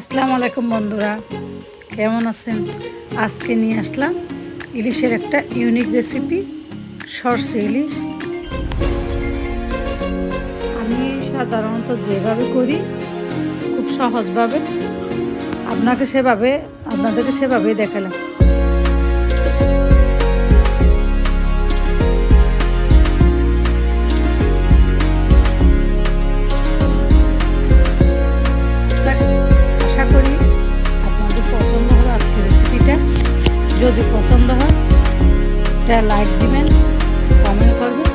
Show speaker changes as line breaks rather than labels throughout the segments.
আসসালামু আলাইকুম বন্ধুরা, কেমন আছেন? আজকে নিয়ে আসলাম ইলিশের একটা ইউনিক রেসিপি, সরষে ইলিশ। আমি সাধারণত যেভাবে করি খুব সহজভাবে আপনাদেরকে সেভাবেই দেখালাম। যদি পছন্দ হয় এটা লাইক দিবেন, কমেন্ট করবেন,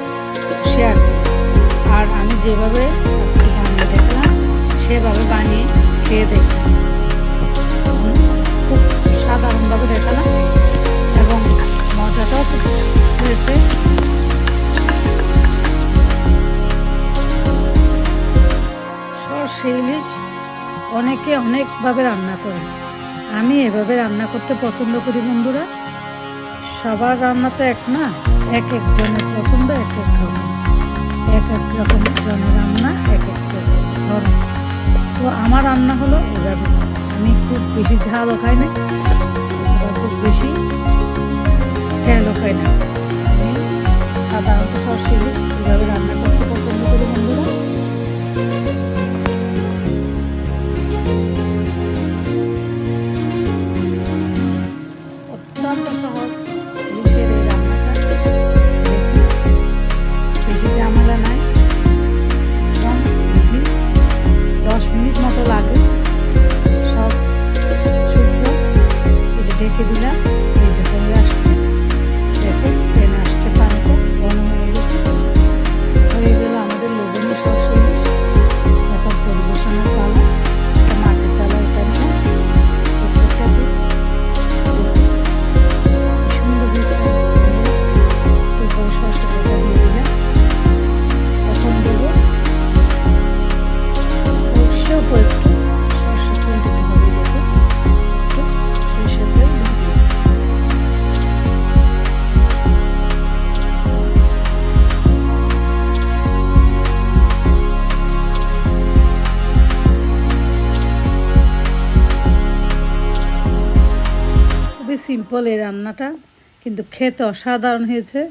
শেয়ার করবেন। আর আমি যেভাবে আজকে বানিয়ে দেখলাম সেভাবে বানিয়ে খেয়ে দেখলাম। খুব সাধারণভাবে দেখালাম এবং মজাটাও খুব হয়েছে। সরষে ইলিশ অনেকে অনেকভাবে রান্না করে, আমি এভাবে রান্না করতে পছন্দ করি বন্ধুরা। সবার রান্না তো এক না, এক একজনের পছন্দ এক এক রকম, এক এক রকম জনের রান্না এক এক ধরন। তো আমার রান্না হলো এভাবে। আমি খুব বেশি ঝালও খাই না, আবার খুব বেশি তেলও খাই না। আমি সাধারণত সরষে ইলিশ এভাবে রান্না করতে পছন্দ করি বন্ধুরা। ঢেকে দিলাম, এই যে হয়ে আসছে, দেখুন টেনে আসছে, পানিটা ঘন হয়ে গেছে। হয়ে গেল আমাদের লোভনীয় সরষে ইলিশ। এখন পরিবেশনের পালা। মাটির চালা এটা নিয়ে প্রত্যেকটা পিস সুন্দর তারপরে সরষে পাতা দিয়ে দিলাম। এখন দেবো অবশ্যই একটু সরষে তেল দিতে হবে, দেখুন সরষের তেল দিয়ে দিলাম। খুবই সিম্পল এই রান্নাটা, কিন্তু খেতে অসাধারণ হয়েছে।